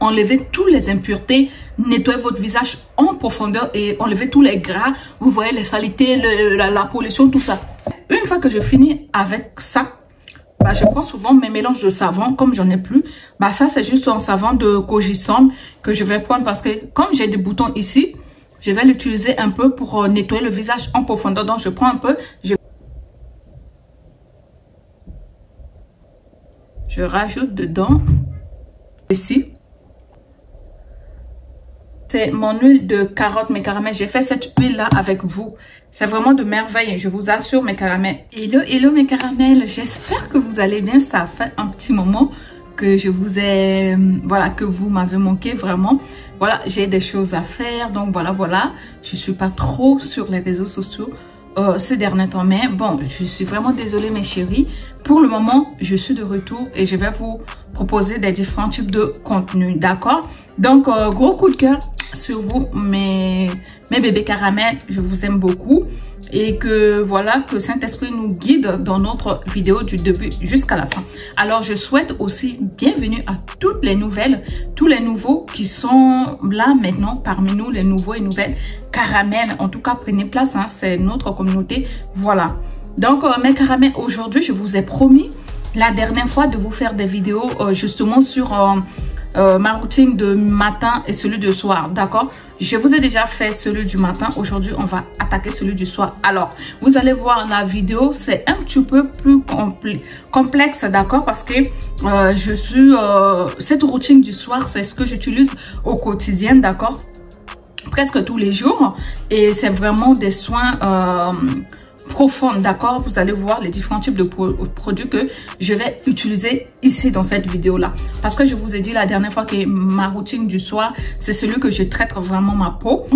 enlever toutes les impuretés, nettoyer votre visage en profondeur et enlever tous les gras. Vous voyez les saletés, la pollution, tout ça. Une fois que je finis avec ça, bah, je prends souvent mes mélanges de savon. Comme j'en ai plus, bah, ça c'est juste un savon de Cogisome que je vais prendre parce que comme j'ai des boutons ici, je vais l'utiliser un peu pour nettoyer le visage en profondeur. Donc je prends un peu, je rajoute dedans ici. C'est mon huile de carotte, mes caramels. J'ai fait cette huile-là avec vous. C'est vraiment de merveille, je vous assure, mes caramels. Hello, hello, mes caramels. J'espère que vous allez bien. Ça fait un petit moment que je vous ai... Voilà, que vous m'avez manqué, vraiment. Voilà, j'ai des choses à faire. Donc, voilà. Je suis pas trop sur les réseaux sociaux ces derniers temps. Mais bon, je suis vraiment désolée, mes chéris. Pour le moment, je suis de retour et je vais vous proposer des différents types de contenus, d'accord? Donc, gros coup de cœur sur vous, mes bébés caramels. Je vous aime beaucoup et que voilà, que le Saint-Esprit nous guide dans notre vidéo du début jusqu'à la fin. Alors, je souhaite aussi bienvenue à toutes les nouvelles, tous les nouveaux qui sont là maintenant parmi nous, les nouveaux et nouvelles caramels. En tout cas, prenez place, hein, c'est notre communauté. Voilà. Donc, mes caramels, aujourd'hui, je vous ai promis la dernière fois de vous faire des vidéos justement sur ma routine de matin et celui de soir, d'accord? Je vous ai déjà fait celui du matin. Aujourd'hui, on va attaquer celui du soir. Alors, vous allez voir la vidéo, c'est un petit peu plus complexe, d'accord? Parce que cette routine du soir, c'est ce que j'utilise au quotidien, d'accord? Presque tous les jours. Et c'est vraiment des soins profonde, d'accord? Vous allez voir les différents types de produits que je vais utiliser ici dans cette vidéo là, parce que je vous ai dit la dernière fois que ma routine du soir, c'est celui que je traite vraiment ma peau.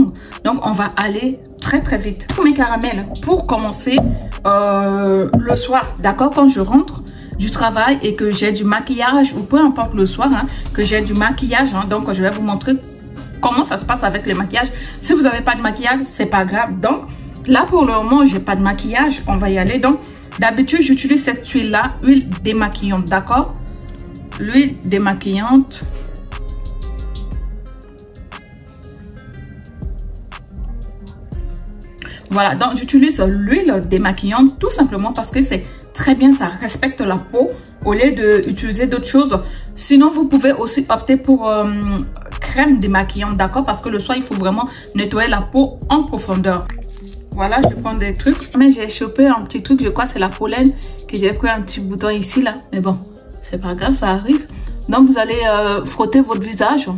Donc on va aller très vite. Mes caramels, pour commencer le soir, d'accord, quand je rentre du travail et que j'ai du maquillage, ou peu importe le soir, hein, que j'ai du maquillage, hein, donc je vais vous montrer comment ça se passe avec les maquillages. Si vous n'avez pas de maquillage, c'est pas grave. Donc là, pour le moment, j'ai pas de maquillage. On va y aller. Donc, d'habitude, j'utilise cette huile-là, huile démaquillante, d'accord? L'huile démaquillante. Voilà, donc j'utilise l'huile démaquillante tout simplement parce que c'est très bien, ça respecte la peau au lieu d'utiliser d'autres choses. Sinon, vous pouvez aussi opter pour crème démaquillante, d'accord? Parce que le soir, il faut vraiment nettoyer la peau en profondeur. Voilà, je prends des trucs. Mais j'ai chopé un petit truc, je crois que c'est la pollen, que j'ai pris un petit bouton ici, là. Mais bon, c'est pas grave, ça arrive. Donc, vous allez frotter votre visage.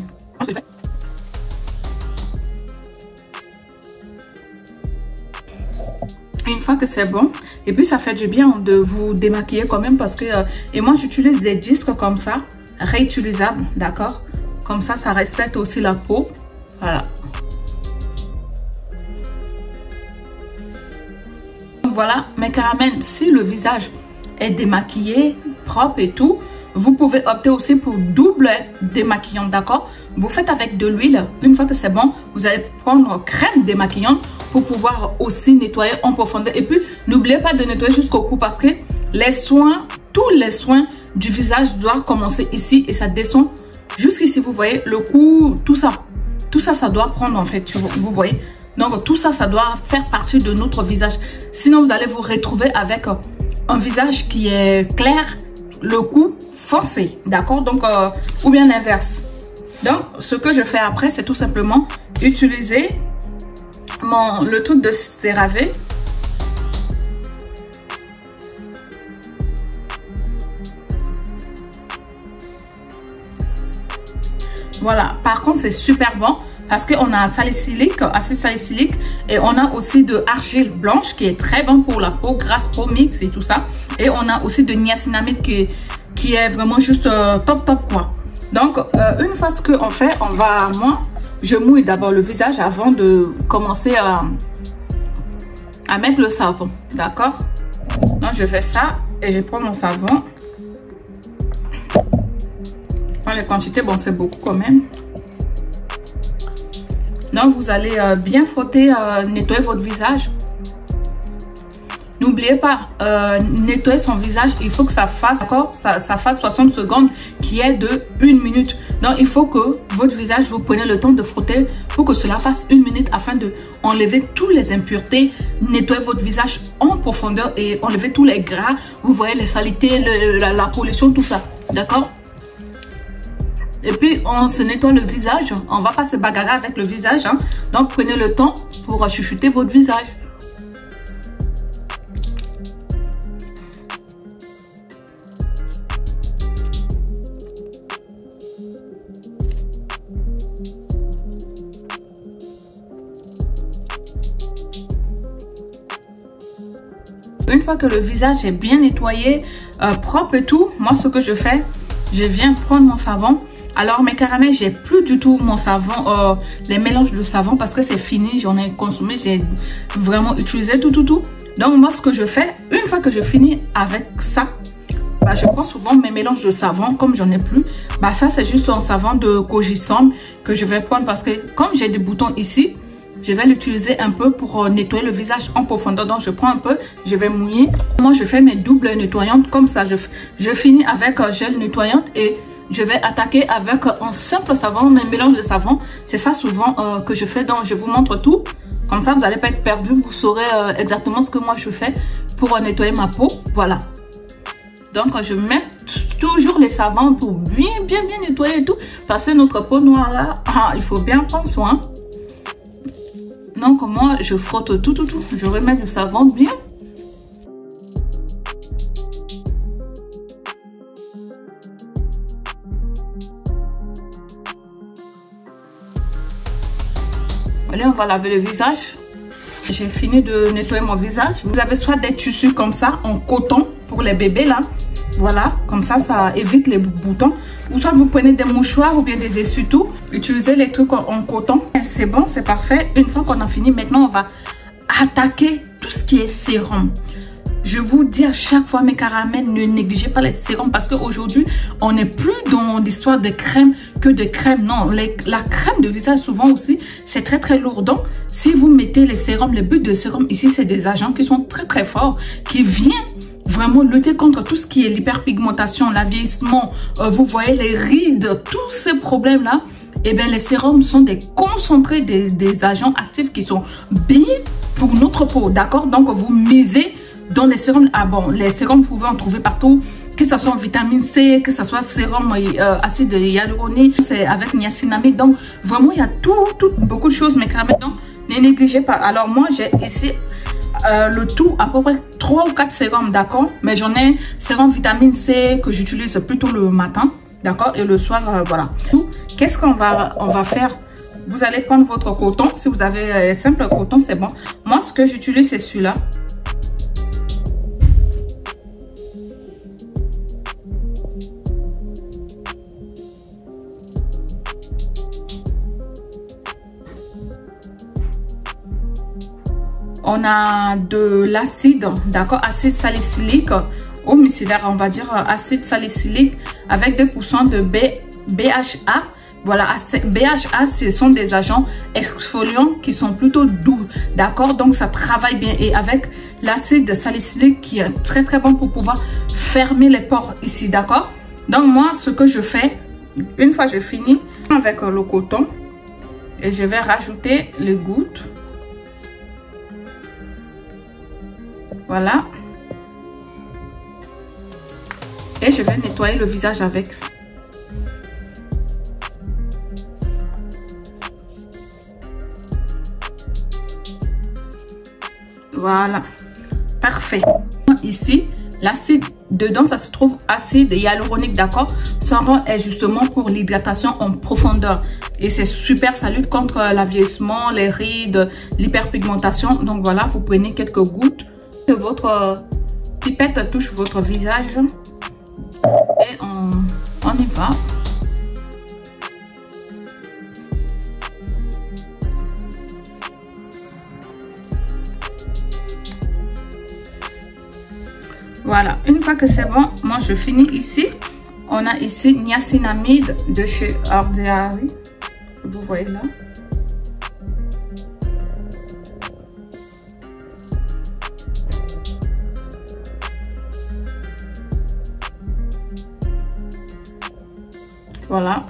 Une fois que c'est bon, et puis ça fait du bien de vous démaquiller quand même parce que... et moi, j'utilise des disques comme ça, réutilisables, d'accord? Comme ça, ça respecte aussi la peau. Voilà. Voilà, mes caramels, si le visage est démaquillé, propre et tout, vous pouvez opter aussi pour double démaquillante, d'accord? Vous faites avec de l'huile. Une fois que c'est bon, vous allez prendre crème démaquillante pour pouvoir aussi nettoyer en profondeur. Et puis, n'oubliez pas de nettoyer jusqu'au cou parce que les soins, tous les soins du visage doivent commencer ici et ça descend jusqu'ici. Vous voyez, le cou, tout ça, ça doit prendre en fait, vous voyez. Donc, tout ça, ça doit faire partie de notre visage. Sinon, vous allez vous retrouver avec un visage qui est clair, le cou foncé, d'accord? Donc, ou bien l'inverse. Donc, ce que je fais après, c'est tout simplement utiliser le truc de CeraVe. Voilà, par contre, c'est super bon. Parce qu'on a salicylique, acide salicylique et on a aussi de argile blanche qui est très bon pour la peau, grasse, peau mix et tout ça. Et on a aussi de niacinamide qui est vraiment juste top quoi. Donc, une fois ce qu'on fait, moi, je mouille d'abord le visage avant de commencer à mettre le savon, d'accord? Donc, je fais ça et je prends mon savon. Dans les quantités, bon, c'est beaucoup quand même. Donc, vous allez bien frotter, nettoyer votre visage. N'oubliez pas, nettoyer son visage, il faut que ça fasse, d'accord, ça fasse 60 secondes qu'il qui est de 1 minute. Donc, il faut que votre visage, vous prenez le temps de frotter pour que cela fasse 1 minute afin de enlever toutes les impuretés, nettoyer votre visage en profondeur et enlever tous les gras. Vous voyez les saletés, la pollution, tout ça. D'accord? Et puis, on se nettoie le visage. On ne va pas se bagarrer avec le visage. Hein. Donc, prenez le temps pour chuchoter votre visage. Une fois que le visage est bien nettoyé, propre et tout, moi, ce que je fais, je viens prendre mon savon. Alors, mes caramels, j'ai plus du tout mon savon, les mélanges de savon parce que c'est fini. J'en ai consommé, j'ai vraiment utilisé tout. Donc, moi, ce que je fais, une fois que je finis avec ça, bah, je prends souvent mes mélanges de savon. Comme j'en ai plus, bah, ça, c'est juste un savon de Cogisome que je vais prendre parce que comme j'ai des boutons ici, je vais l'utiliser un peu pour nettoyer le visage en profondeur. Donc, je prends un peu, je vais mouiller. Moi, je fais mes doubles nettoyantes comme ça. Je finis avec gel nettoyante et je vais attaquer avec un simple savon, mes mélanges de savon. C'est ça souvent que je fais. Donc, je vous montre tout. Comme ça, vous n'allez pas être perdu. Vous saurez exactement ce que moi, je fais pour nettoyer ma peau. Voilà. Donc, je mets toujours les savons pour bien nettoyer et tout. Parce que notre peau noire là, il faut bien prendre soin. Donc, moi, je frotte tout. Je remets du savon bien. Allez, on va laver le visage. J'ai fini de nettoyer mon visage. Vous avez soit des tissus comme ça, en coton, pour les bébés là. Voilà, comme ça, ça évite les boutons. Ou soit vous prenez des mouchoirs ou bien des essuie-tout. Utilisez les trucs en coton. C'est bon, c'est parfait. Une fois qu'on a fini, maintenant, on va attaquer tout ce qui est sérum. Je vous dis à chaque fois, mes caramels, ne négligez pas les sérums parce qu'aujourd'hui, on n'est plus dans l'histoire de crème que de crème. Non, la crème de visage, souvent aussi, c'est très lourd. Donc, si vous mettez les sérums, le but de sérum ici, c'est des agents qui sont très forts, qui viennent vraiment lutter contre tout ce qui est l'hyperpigmentation, l'avieillissement, vous voyez les rides, tous ces problèmes-là. Eh bien, les sérums sont des concentrés des agents actifs qui sont bien pour notre peau, d'accord? Donc, vous misez dans les sérums. Ah bon, les sérums, vous pouvez en trouver partout, que ce soit en vitamine C, que ce soit sérum acide hyaluronique, c'est avec niacinamide. Donc, vraiment, il y a beaucoup de choses, mes caramels. Donc, ne négligez pas. Alors, moi, j'ai ici le tout à peu près 3 ou 4 sérums, d'accord? Mais j'en ai sérum vitamine C que j'utilise plutôt le matin, d'accord? Et le soir, voilà. Qu'est-ce qu'on va faire? Vous allez prendre votre coton. Si vous avez simple coton, c'est bon. Moi, ce que j'utilise, c'est celui-là. On a de l'acide, d'accord, acide salicylique, ou micellaire, on va dire acide salicylique avec 2% de BHA. Voilà, BHA, ce sont des agents exfoliants qui sont plutôt doux, d'accord, donc ça travaille bien. Et avec l'acide salicylique qui est très bon pour pouvoir fermer les pores ici, d'accord. Donc moi, ce que je fais, une fois je finis avec le coton, et je vais rajouter les gouttes. Voilà. Et je vais nettoyer le visage avec. Voilà. Parfait. Ici, l'acide, dedans, ça se trouve acide hyaluronique, d'accord? Son rôle est justement pour l'hydratation en profondeur. Et c'est super, ça lutte contre l'avieillissement, les rides, l'hyperpigmentation. Donc voilà, vous prenez quelques gouttes. Votre pipette touche votre visage et on y va. Voilà, une fois que c'est bon, moi je finis ici. On a ici niacinamide de chez Ordinary, vous voyez là. Voilà.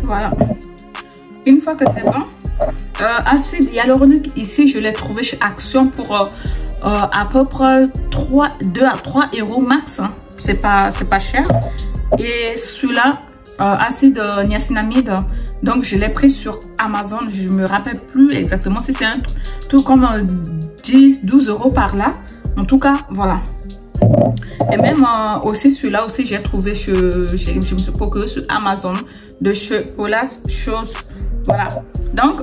Voilà. Une fois que c'est bon, acide hyaluronique ici, je l'ai trouvé chez Action pour à peu près 2 à 3 euros max. Hein. C'est pas cher. Et celui-là, acide niacinamide, donc je l'ai pris sur Amazon. Je me rappelle plus exactement si c'est un tout comme 10-12 euros par là. En tout cas, voilà. Et même aussi celui-là aussi j'ai trouvé je me suis procuré sur Amazon de chez Paula's Chose. Voilà. Donc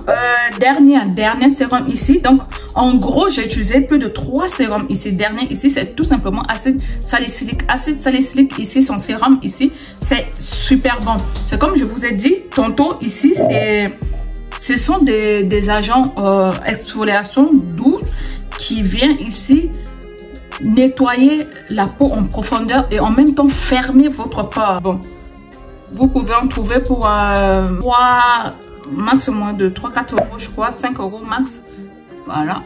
dernier sérum ici. Donc en gros j'ai utilisé plus de 3 sérums ici. Dernier ici c'est tout simplement acide salicylique. Acide salicylique ici, son sérum ici c'est super bon. C'est comme je vous ai dit tantôt ici, ce sont des agents exfoliation douce qui viennent ici nettoyer la peau en profondeur et en même temps fermer votre pore. Bon, vous pouvez en trouver pour 3 max moins de 3-4 euros, je crois, 5 euros max. Voilà.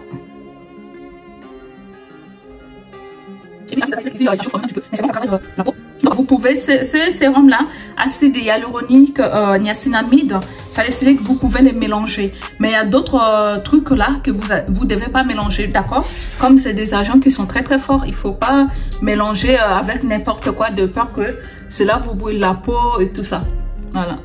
Donc vous pouvez, ce sérum là, acide hyaluronique, niacinamide, salicylique, vous pouvez les mélanger. Mais il y a d'autres trucs là que vous devez pas mélanger, d'accord? Comme c'est des agents qui sont très très forts, il faut pas mélanger avec n'importe quoi de peur que cela vous brûle la peau et tout ça. Voilà.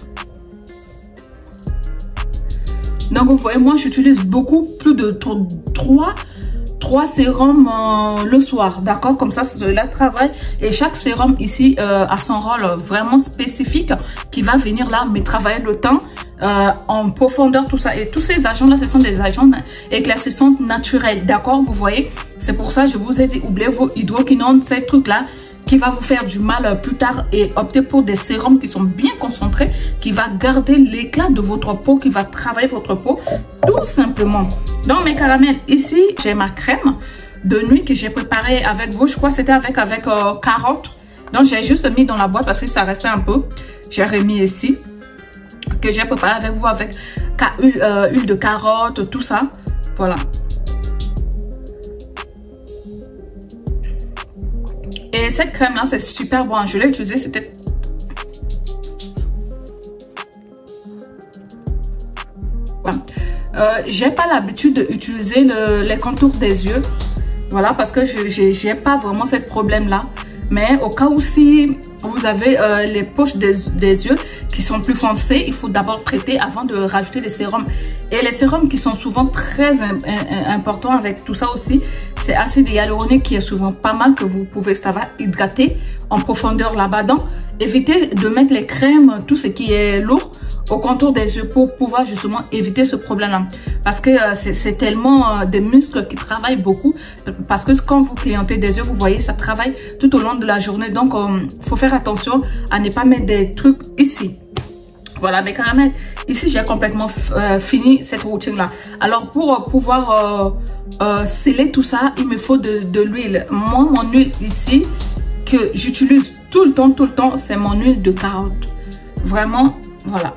Donc vous voyez, moi j'utilise beaucoup, plus de 3 sérums le soir, d'accord? Comme ça, cela travaille. Et chaque sérum ici a son rôle vraiment spécifique qui va venir là, mais travailler le temps en profondeur, tout ça. Et tous ces agents-là, ce sont des agents éclaircissantes naturels, d'accord? Vous voyez, c'est pour ça que je vous ai dit, oubliez vos hydroquinones, ces trucs-là qui va vous faire du mal plus tard et optez pour des sérums qui sont bien concentrés, qui va garder l'éclat de votre peau, qui va travailler votre peau tout simplement. Dans mes caramels, ici, j'ai ma crème de nuit que j'ai préparée avec vous. Je crois que c'était avec carottes. Donc, j'ai juste mis dans la boîte parce que ça restait un peu. J'ai remis ici, que j'ai préparé avec vous avec huile de carotte, tout ça. Voilà. Et cette crème là c'est super bon, je l'ai utilisée, c'était j'ai pas l'habitude d'utiliser les contours des yeux, voilà, parce que j'ai pas vraiment ce problème là. Mais au cas où si vous avez les poches des yeux qui sont plus foncées, il faut d'abord traiter avant de rajouter des sérums. Et les sérums qui sont souvent très importants avec tout ça aussi, c'est acide hyaluronique qui est souvent pas mal, que vous pouvez, ça va hydrater en profondeur là-bas. Donc, évitez de mettre les crèmes, tout ce qui est lourd, au contour des yeux pour pouvoir justement éviter ce problème-là. Parce que c'est tellement des muscles qui travaillent beaucoup. Parce que quand vous clientez des yeux, vous voyez, ça travaille tout au long de la journée. Donc, il faut faire attention à ne pas mettre des trucs ici. Voilà, mes caramels. Ici, j'ai complètement fini cette routine-là. Alors, pour pouvoir sceller tout ça, il me faut de l'huile. Moi, mon huile ici, que j'utilise tout le temps, c'est mon huile de carotte. Vraiment, voilà.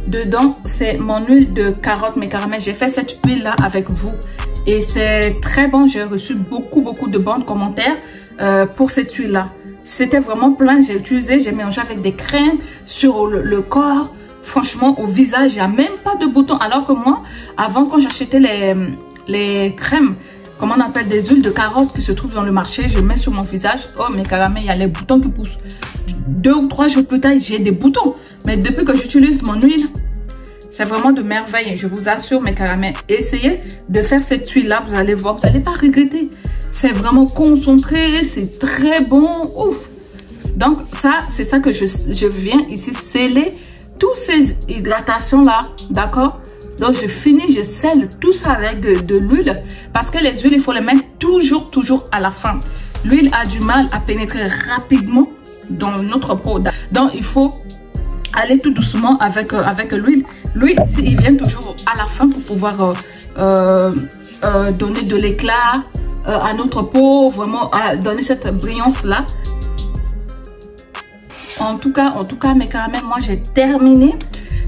Dedans, c'est mon huile de carotte, mes caramels. J'ai fait cette huile-là avec vous. Et c'est très bon. J'ai reçu beaucoup de bons commentaires pour cette huile-là. C'était vraiment plein. J'ai utilisé, j'ai mélangé avec des crèmes sur le corps. Franchement, au visage, il n'y a même pas de boutons. Alors que moi, avant, quand j'achetais les crèmes, comment on appelle, des huiles de carotte qui se trouvent dans le marché, je mets sur mon visage. Oh, mes caramels, il y a les boutons qui poussent. 2 ou 3 jours plus tard, j'ai des boutons. Mais depuis que j'utilise mon huile, c'est vraiment de merveille. Je vous assure, mes caramels, essayez de faire cette huile-là. Vous allez voir, vous n'allez pas regretter. C'est vraiment concentré, c'est très bon. Ouf! Donc, ça, c'est ça que je viens ici sceller toutes ces hydratations-là. D'accord? Donc, je finis, je scelle tout ça avec de l'huile. Parce que les huiles, il faut les mettre toujours à la fin. L'huile a du mal à pénétrer rapidement dans notre peau. Donc, il faut aller tout doucement avec l'huile. L'huile, il vient toujours à la fin pour pouvoir donner de l'éclat à notre peau, vraiment donner cette brillance là. En tout cas mes caramels, moi j'ai terminé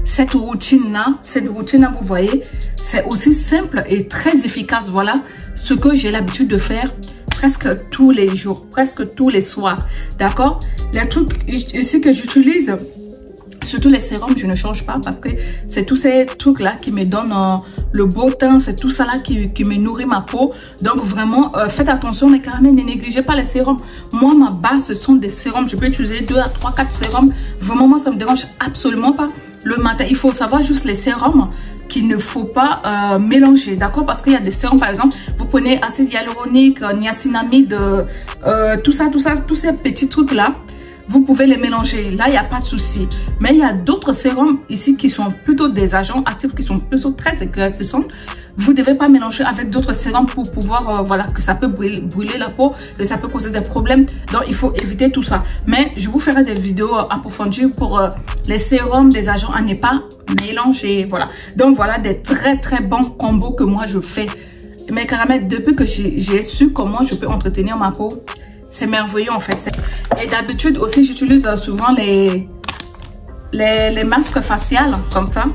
cette routine là. Cette routine là, vous voyez, c'est aussi simple et très efficace. Voilà ce que j'ai l'habitude de faire presque tous les jours, presque tous les soirs. D'accord? Les trucs ici que j'utilise, surtout les sérums, je ne change pas parce que c'est tous ces trucs là qui me donnent le beau teint, c'est tout ça là qui me nourrit ma peau. Donc vraiment faites attention mes caramels, ne négligez pas les sérums. Moi ma base ce sont des sérums, je peux utiliser 2 à 3 4 sérums. Vraiment moi ça me dérange absolument pas. Le matin il faut savoir juste les sérums qu'il ne faut pas mélanger, d'accord? Parce qu'il y a des sérums, par exemple, vous prenez acide hyaluronique, niacinamide, tout ça, tous ces petits trucs là, vous pouvez les mélanger. Là, il n'y a pas de souci. Mais il y a d'autres sérums ici qui sont plutôt des agents actifs, qui sont plutôt très éclaircissants. Vous ne devez pas mélanger avec d'autres sérums pour pouvoir, voilà, que ça peut brûler la peau, que ça peut causer des problèmes. Donc, il faut éviter tout ça. Mais je vous ferai des vidéos approfondies pour les sérums des agents à ne pas mélanger. Voilà. Donc, voilà des très, très bons combos que moi, je fais. Mes caramels, depuis que j'ai su comment je peux entretenir ma peau, c'est merveilleux en fait. Et d'habitude aussi, j'utilise souvent les masques faciales comme ça.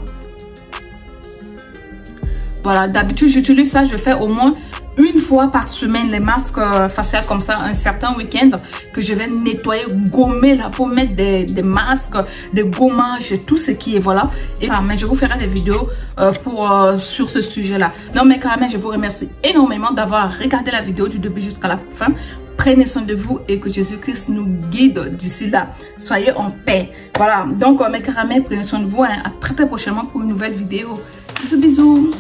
Voilà, d'habitude j'utilise ça, je fais au moins une fois par semaine les masques faciales comme ça, un certain week-end que je vais nettoyer, gommer la peau, mettre des masques, des gommages, tout ce qui est, voilà. Et mais je vous ferai des vidéos sur ce sujet-là. Donc mes caramels, je vous remercie énormément d'avoir regardé la vidéo du début jusqu'à la fin. Prenez soin de vous et que Jésus-Christ nous guide d'ici là. Soyez en paix. Voilà, donc mes caramels, prenez soin de vous. Hein. À très prochainement pour une nouvelle vidéo. Bisous, bisous.